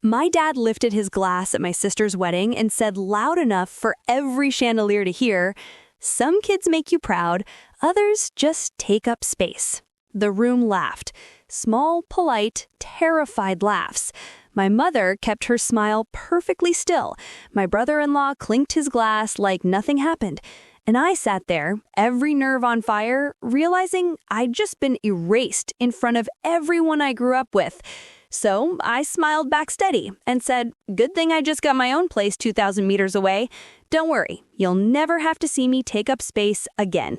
My dad lifted his glass at my sister's wedding and said loud enough for every chandelier to hear, "Some kids make you proud, others just take up space." The room laughed. Small, polite, terrified laughs. My mother kept her smile perfectly still. My brother-in-law clinked his glass like nothing happened. And I sat there, every nerve on fire, realizing I'd just been erased in front of everyone I grew up with. So I smiled back steady and said, "Good thing I just got my own place 2,000 meters away. Don't worry, you'll never have to see me take up space again."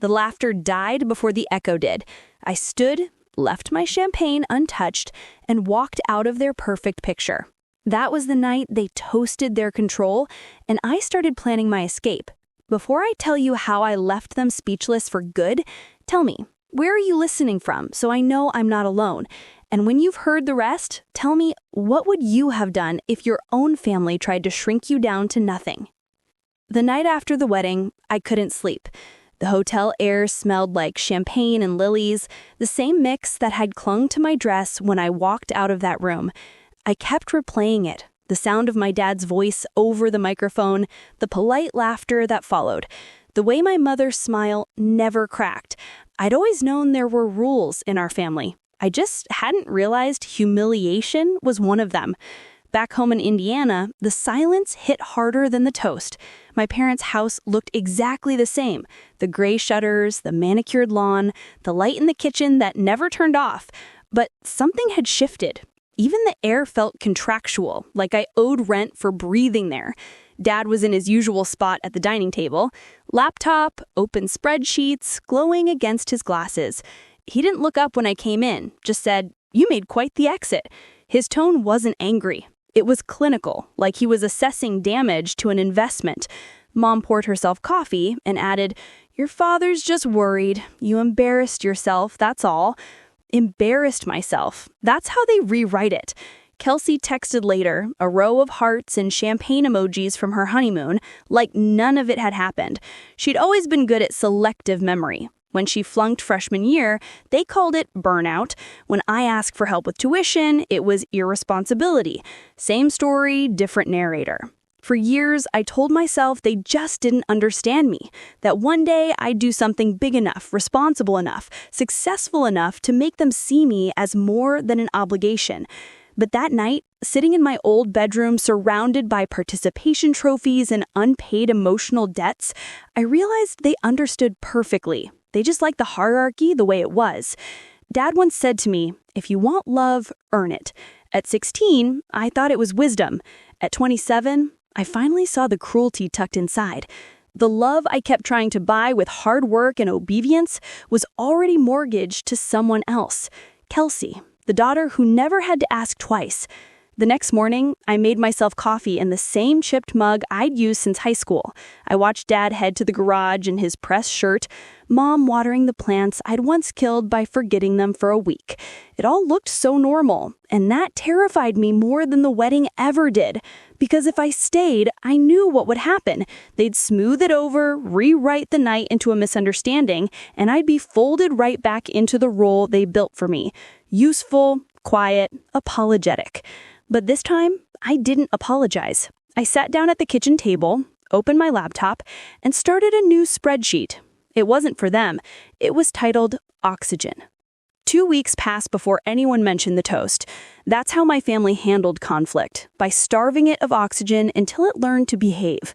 The laughter died before the echo did. I stood, left my champagne untouched, and walked out of their perfect picture. That was the night they toasted their control, and I started planning my escape. Before I tell you how I left them speechless for good, tell me, where are you listening from so I know I'm not alone? And when you've heard the rest, tell me, what would you have done if your own family tried to shrink you down to nothing? The night after the wedding, I couldn't sleep. The hotel air smelled like champagne and lilies, the same mix that had clung to my dress when I walked out of that room. I kept replaying it, the sound of my dad's voice over the microphone, the polite laughter that followed. The way my mother's smile never cracked. I'd always known there were rules in our family. I just hadn't realized humiliation was one of them. Back home in Indiana, the silence hit harder than the toast. My parents' house looked exactly the same. The gray shutters, the manicured lawn, the light in the kitchen that never turned off. But something had shifted. Even the air felt contractual, like I owed rent for breathing there. Dad was in his usual spot at the dining table. Laptop, open spreadsheets, glowing against his glasses. He didn't look up when I came in, just said, "You made quite the exit." His tone wasn't angry. It was clinical, like he was assessing damage to an investment. Mom poured herself coffee and added, "Your father's just worried. You embarrassed yourself, that's all." Embarrassed myself. That's how they rewrite it. Kelsey texted later, a row of hearts and champagne emojis from her honeymoon, like none of it had happened. She'd always been good at selective memory. When she flunked freshman year, they called it burnout. When I asked for help with tuition, it was irresponsibility. Same story, different narrator. For years, I told myself they just didn't understand me, that one day I'd do something big enough, responsible enough, successful enough to make them see me as more than an obligation. But that night, sitting in my old bedroom surrounded by participation trophies and unpaid emotional debts, I realized they understood perfectly. They just liked the hierarchy the way it was. Dad once said to me, "If you want love, earn it." At 16, I thought it was wisdom. At 27, I finally saw the cruelty tucked inside. The love I kept trying to buy with hard work and obedience was already mortgaged to someone else. Kelsey, the daughter who never had to ask twice. The next morning, I made myself coffee in the same chipped mug I'd used since high school. I watched Dad head to the garage in his pressed shirt, Mom watering the plants I'd once killed by forgetting them for a week. It all looked so normal, and that terrified me more than the wedding ever did. Because if I stayed, I knew what would happen. They'd smooth it over, rewrite the night into a misunderstanding, and I'd be folded right back into the role they built for me. Useful, quiet, apologetic. But this time, I didn't apologize. I sat down at the kitchen table, opened my laptop, and started a new spreadsheet. It wasn't for them. It was titled Oxygen. 2 weeks passed before anyone mentioned the toast. That's how my family handled conflict, by starving it of oxygen until it learned to behave.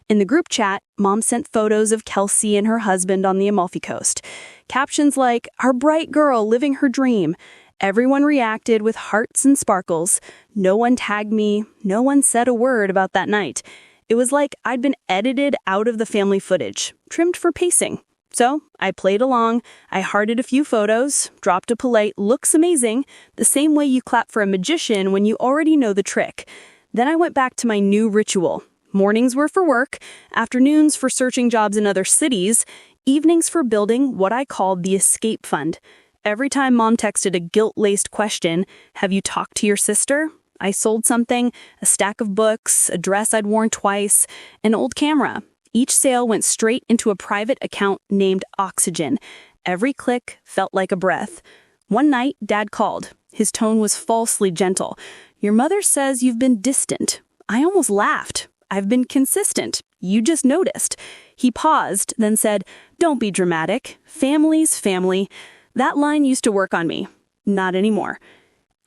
In the group chat, Mom sent photos of Kelsey and her husband on the Amalfi Coast. Captions like, "Our bright girl living her dream." Everyone reacted with hearts and sparkles. No one tagged me. No one said a word about that night. It was like I'd been edited out of the family footage, trimmed for pacing. So I played along. I hearted a few photos, dropped a polite "looks amazing," the same way you clap for a magician when you already know the trick. Then I went back to my new ritual. Mornings were for work, afternoons for searching jobs in other cities, evenings for building what I called the escape fund. Every time Mom texted a guilt-laced question, "Have you talked to your sister?" I sold something, a stack of books, a dress I'd worn twice, an old camera. Each sale went straight into a private account named Oxygen. Every click felt like a breath. One night, Dad called. His tone was falsely gentle. Your mother says you've been distant. I almost laughed. I've been consistent. You just noticed. He paused, then said, "Don't be dramatic. Family's family." That line used to work on me. Not anymore.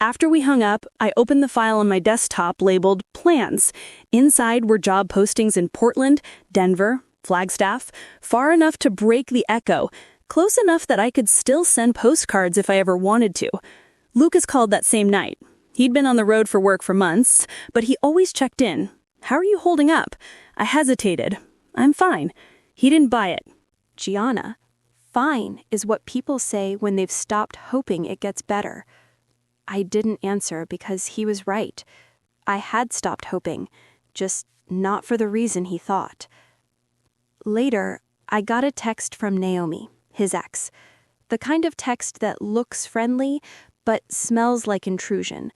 After we hung up, I opened the file on my desktop labeled Plans. Inside were job postings in Portland, Denver, Flagstaff, far enough to break the echo, close enough that I could still send postcards if I ever wanted to. Lucas called that same night. He'd been on the road for work for months, but he always checked in. "How are you holding up?" I hesitated. "I'm fine." He didn't buy it. Gianna, fine is what people say when they've stopped hoping it gets better. I didn't answer because he was right. I had stopped hoping, just not for the reason he thought. Later, I got a text from Naomi, his ex. The kind of text that looks friendly, but smells like intrusion.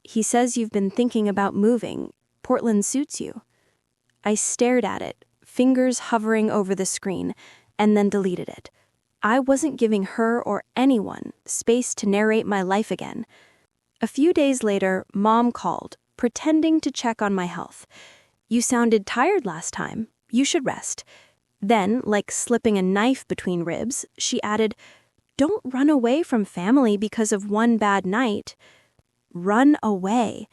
He says you've been thinking about moving. Portland suits you. I stared at it, fingers hovering over the screen, and then deleted it. I wasn't giving her or anyone space to narrate my life again. A few days later, Mom called, pretending to check on my health. "You sounded tired last time. You should rest." Then, like slipping a knife between ribs, she added, "Don't run away from family because of one bad night." Run away.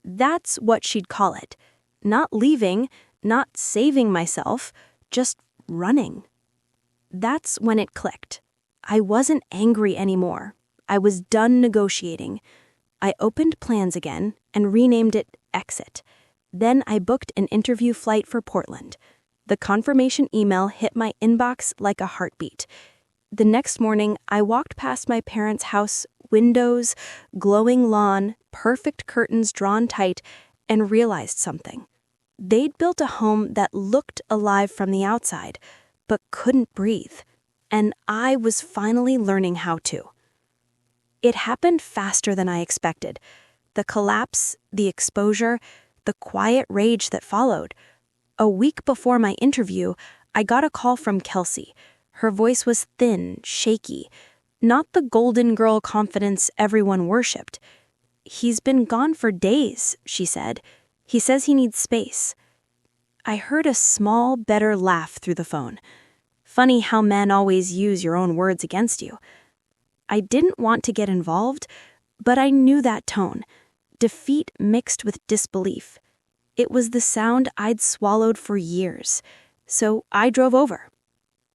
That's what she'd call it. Not leaving, not saving myself, just running. That's when it clicked. I wasn't angry anymore. I was done negotiating. I opened Plans again and renamed it Exit. Then I booked an interview flight for Portland. The confirmation email hit my inbox like a heartbeat. The next morning, I walked past my parents' house, windows, glowing lawn, perfect curtains drawn tight, and realized something. They'd built a home that looked alive from the outside, but couldn't breathe. And I was finally learning how to. It happened faster than I expected. The collapse, the exposure, the quiet rage that followed. A week before my interview, I got a call from Kelsey. Her voice was thin, shaky. Not the golden girl confidence everyone worshipped. "He's been gone for days," she said. "He says he needs space." I heard a small, bitter laugh through the phone. Funny how men always use your own words against you. I didn't want to get involved, but I knew that tone. Defeat mixed with disbelief. It was the sound I'd swallowed for years. So I drove over.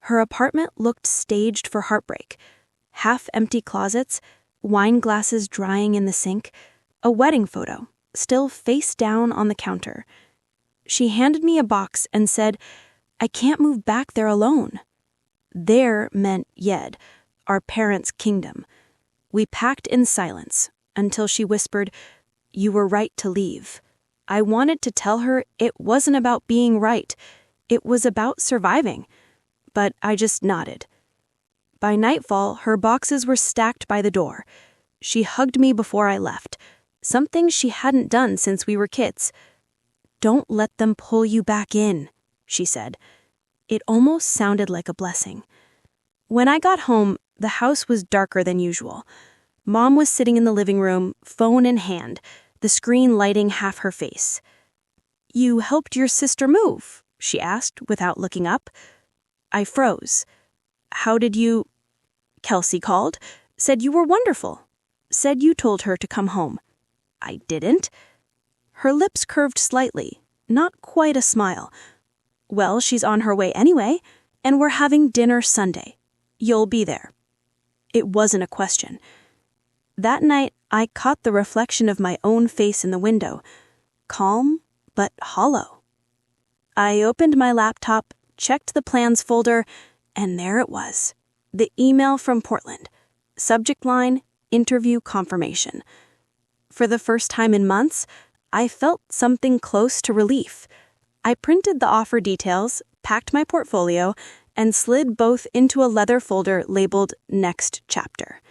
Her apartment looked staged for heartbreak. Half-empty closets, wine glasses drying in the sink, a wedding photo, still face down on the counter. She handed me a box and said, "I can't move back there alone." There meant Yed, our parents' kingdom. We packed in silence until she whispered, "You were right to leave." I wanted to tell her it wasn't about being right. It was about surviving. But I just nodded. By nightfall, her boxes were stacked by the door. She hugged me before I left, something she hadn't done since we were kids. "Don't let them pull you back in," she said. It almost sounded like a blessing. When I got home, the house was darker than usual. Mom was sitting in the living room, phone in hand, the screen lighting half her face. "You helped your sister move?" she asked without looking up. I froze. "How did you—" "Kelsey called, said you were wonderful. Said you told her to come home." "I didn't." Her lips curved slightly, not quite a smile. "Well, she's on her way anyway, and we're having dinner Sunday. You'll be there." It wasn't a question. That night, I caught the reflection of my own face in the window, calm but hollow. I opened my laptop, checked the plans folder, and there it was. The email from Portland. Subject line, interview confirmation. For the first time in months, I felt something close to relief. I printed the offer details, packed my portfolio, and slid both into a leather folder labeled Next Chapter.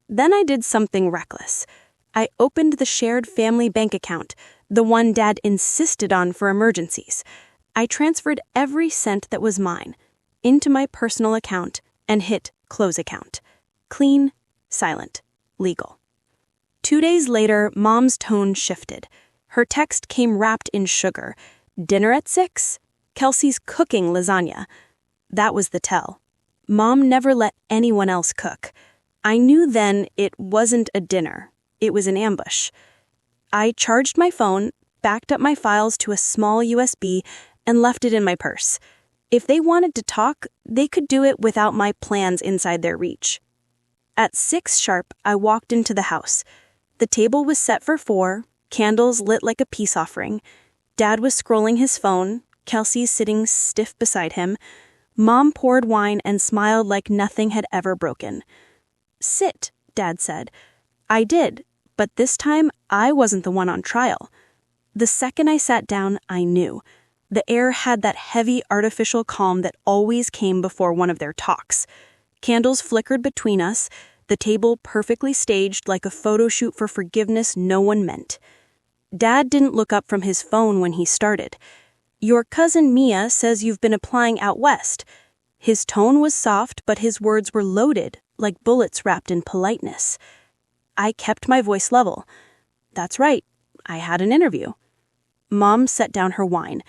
Then I did something reckless. I opened the shared family bank account, the one Dad insisted on for emergencies. I transferred every cent that was mine into my personal account and hit Close Account. Clean, silent, legal. 2 days later, Mom's tone shifted. Her text came wrapped in sugar. Dinner at 6? Kelsey's cooking lasagna. That was the tell. Mom never let anyone else cook. I knew then it wasn't a dinner. It was an ambush. I charged my phone, backed up my files to a small USB, and left it in my purse. If they wanted to talk, they could do it without my plans inside their reach. At 6 sharp, I walked into the house. The table was set for 4, candles lit like a peace offering. Dad was scrolling his phone, Kelsey sitting stiff beside him. Mom poured wine and smiled like nothing had ever broken. "Sit," Dad said. I did, but this time I wasn't the one on trial. The second I sat down, I knew. The air had that heavy artificial calm that always came before one of their talks. Candles flickered between us, the table perfectly staged like a photo shoot for forgiveness no one meant. Dad didn't look up from his phone when he started. "Your cousin Mia says you've been applying out west." His tone was soft, but his words were loaded, like bullets wrapped in politeness. I kept my voice level. "That's right, I had an interview." Mom set down her wine.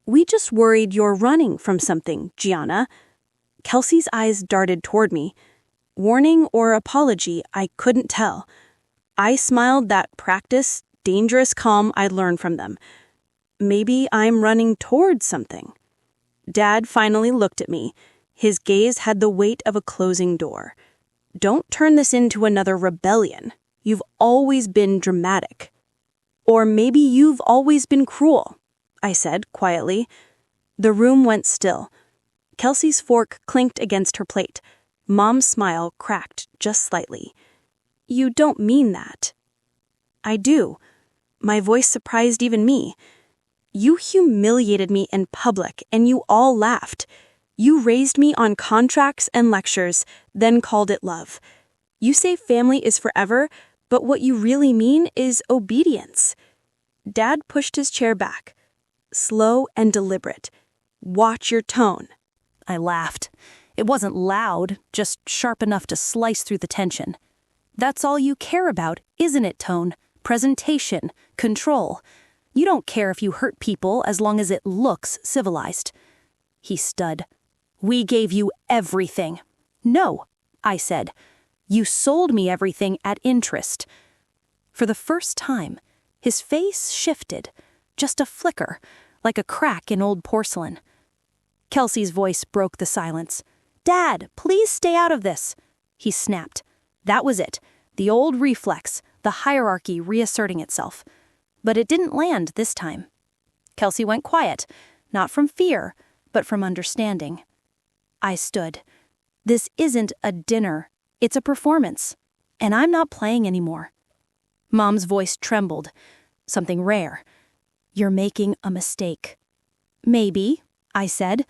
"We just worried you're running from something, Gianna." Kelsey's eyes darted toward me. Warning or apology, I couldn't tell. I smiled that practiced, dangerous calm I'd learned from them. Maybe I'm running towards something. Dad finally looked at me. His gaze had the weight of a closing door. "Don't turn this into another rebellion. You've always been dramatic. Or maybe you've always been cruel," I said quietly. The room went still. Kelsey's fork clinked against her plate. Mom's smile cracked just slightly. "You don't mean that." "I do." My voice surprised even me. "You humiliated me in public, and you all laughed. You raised me on contracts and lectures, then called it love. You say family is forever, but what you really mean is obedience." Dad pushed his chair back. Slow and deliberate. "Watch your tone." I laughed. It wasn't loud, just sharp enough to slice through the tension. "That's all you care about, isn't it, Tone? Presentation, control. You don't care if you hurt people as long as it looks civilized." He stood. "We gave you everything." "No," I said. "You sold me everything at interest." For the first time, his face shifted, just a flicker, like a crack in old porcelain. Kelsey's voice broke the silence. "Dad, please stay out of this," he snapped. That was it, the old reflex, the hierarchy reasserting itself. But it didn't land this time. Kelsey went quiet, not from fear, but from understanding. I stood. This isn't a dinner, it's a performance, and I'm not playing anymore. Mom's voice trembled, something rare. "You're making a mistake." "Maybe," I said,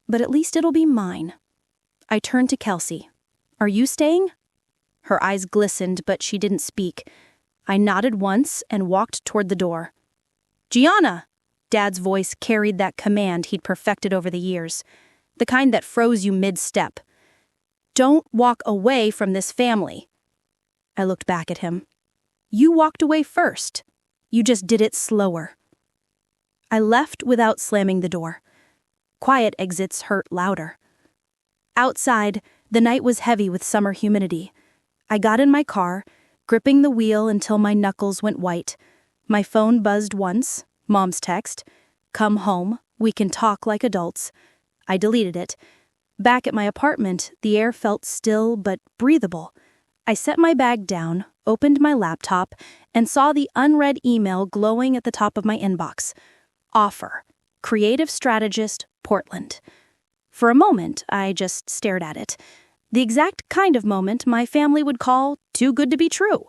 "but at least it'll be mine." I turned to Kelsey. "Are you staying?" Her eyes glistened, but she didn't speak. I nodded once and walked toward the door. "Gianna!" Dad's voice carried that command he'd perfected over the years, the kind that froze you mid-step. "Don't walk away from this family." I looked back at him. "You walked away first. You just did it slower." I left without slamming the door. Quiet exits hurt louder. Outside, the night was heavy with summer humidity. I got in my car, gripping the wheel until my knuckles went white. My phone buzzed once, Mom's text, "Come home, we can talk like adults." I deleted it. Back at my apartment, the air felt still but breathable. I set my bag down, opened my laptop, and saw the unread email glowing at the top of my inbox. Offer. Creative Strategist, Portland. For a moment, I just stared at it. The exact kind of moment my family would call too good to be true.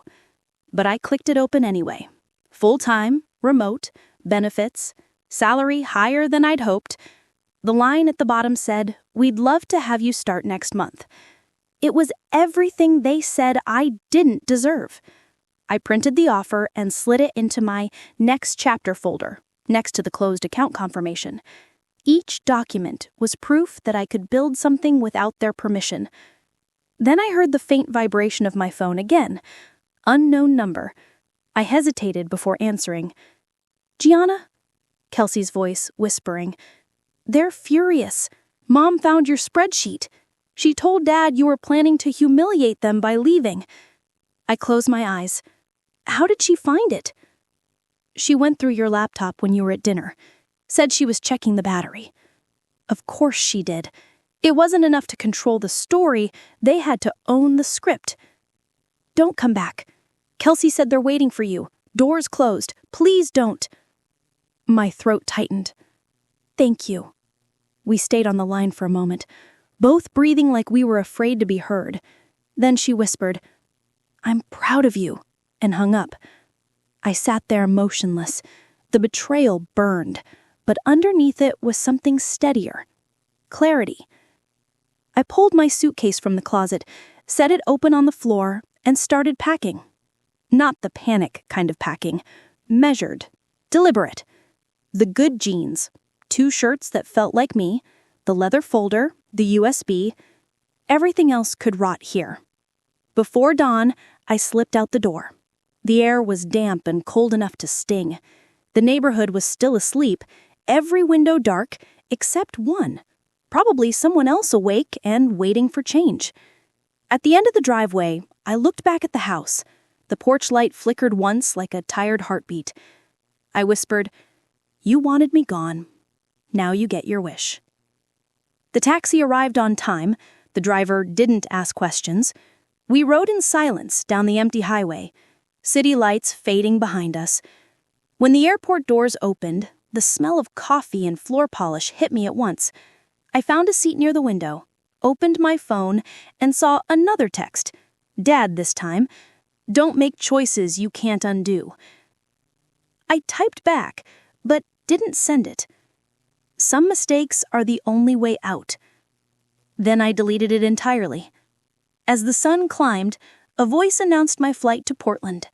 But I clicked it open anyway. Full-time, remote, benefits, salary higher than I'd hoped. The line at the bottom said, "We'd love to have you start next month." It was everything they said I didn't deserve. I printed the offer and slid it into my next chapter folder, next to the closed account confirmation. Each document was proof that I could build something without their permission. Then I heard the faint vibration of my phone again. Unknown number. I hesitated before answering. Gianna? Kelsey's voice whispering. They're furious. Mom found your spreadsheet. She told Dad you were planning to humiliate them by leaving. I closed my eyes. How did she find it? She went through your laptop when you were at dinner. Said she was checking the battery. Of course she did. It wasn't enough to control the story. They had to own the script. Don't come back. Kelsey said they're waiting for you. Doors closed. Please don't. My throat tightened. Thank you. We stayed on the line for a moment, both breathing like we were afraid to be heard. Then she whispered, I'm proud of you, and hung up. I sat there motionless. The betrayal burned, but underneath it was something steadier. Clarity. I pulled my suitcase from the closet, set it open on the floor, and started packing. Not the panic kind of packing. Measured. Deliberate. The good jeans. 2 shirts that felt like me. The leather folder. The USB. Everything else could rot here. Before dawn, I slipped out the door. The air was damp and cold enough to sting. The neighborhood was still asleep, every window dark except one. Probably someone else awake and waiting for change. At the end of the driveway, I looked back at the house. The porch light flickered once like a tired heartbeat. I whispered, You wanted me gone. Now you get your wish. The taxi arrived on time. The driver didn't ask questions. We rode in silence down the empty highway, city lights fading behind us. When the airport doors opened, the smell of coffee and floor polish hit me at once. I found a seat near the window, opened my phone, and saw another text. Dad this time. Don't make choices you can't undo. I typed back, but didn't send it. Some mistakes are the only way out. Then I deleted it entirely. As the sun climbed, a voice announced my flight to Portland.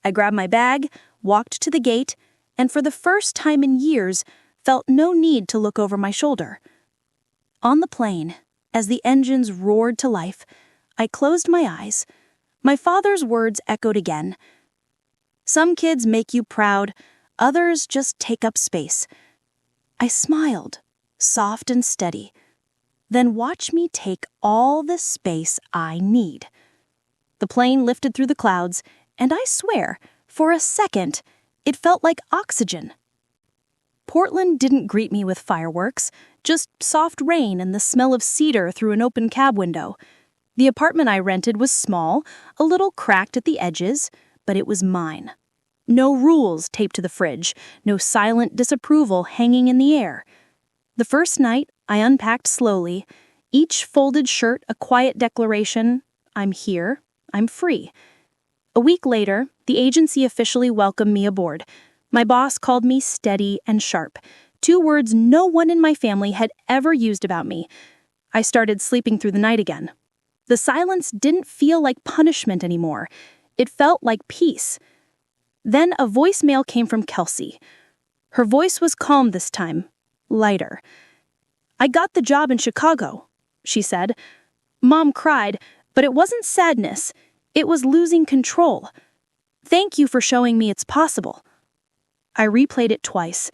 I grabbed my bag, walked to the gate, and for the first time in years, felt no need to look over my shoulder. On the plane, as the engines roared to life, I closed my eyes. My father's words echoed again. Some kids make you proud, others just take up space. I smiled, soft and steady. Then watch me take all the space I need. The plane lifted through the clouds, and I swear, for a second, it felt like oxygen. Portland didn't greet me with fireworks, just soft rain and the smell of cedar through an open cab window. The apartment I rented was small, a little cracked at the edges, but it was mine. No rules taped to the fridge, no silent disapproval hanging in the air. The first night, I unpacked slowly, each folded shirt a quiet declaration, I'm here, I'm free. A week later, the agency officially welcomed me aboard. My boss called me steady and sharp, 2 words no one in my family had ever used about me. I started sleeping through the night again. The silence didn't feel like punishment anymore. It felt like peace. Then a voicemail came from Kelsey. Her voice was calm this time, lighter. I got the job in Chicago, she said. Mom cried, but it wasn't sadness. It was losing control. Thank you for showing me it's possible. I replayed it twice.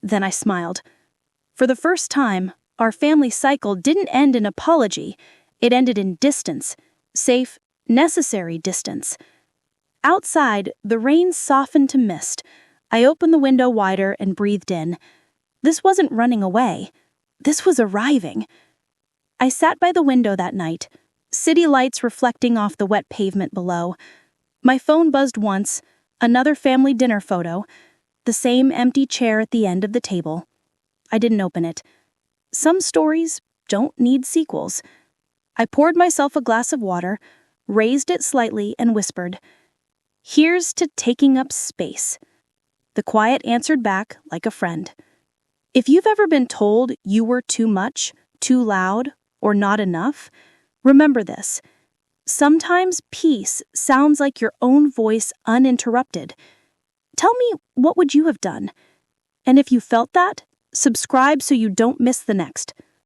Then I smiled. For the first time, our family cycle didn't end in apology. It ended in distance. Safe, necessary distance. Outside, the rain softened to mist. I opened the window wider and breathed in. This wasn't running away. This was arriving. I sat by the window that night, city lights reflecting off the wet pavement below. My phone buzzed once, another family dinner photo, the same empty chair at the end of the table. I didn't open it. Some stories don't need sequels. I poured myself a glass of water, raised it slightly, and whispered, Here's to taking up space. The quiet answered back like a friend. If you've ever been told you were too much, too loud, or not enough, remember this. Sometimes peace sounds like your own voice uninterrupted. Tell me, what would you have done? And if you felt that, subscribe so you don't miss the next.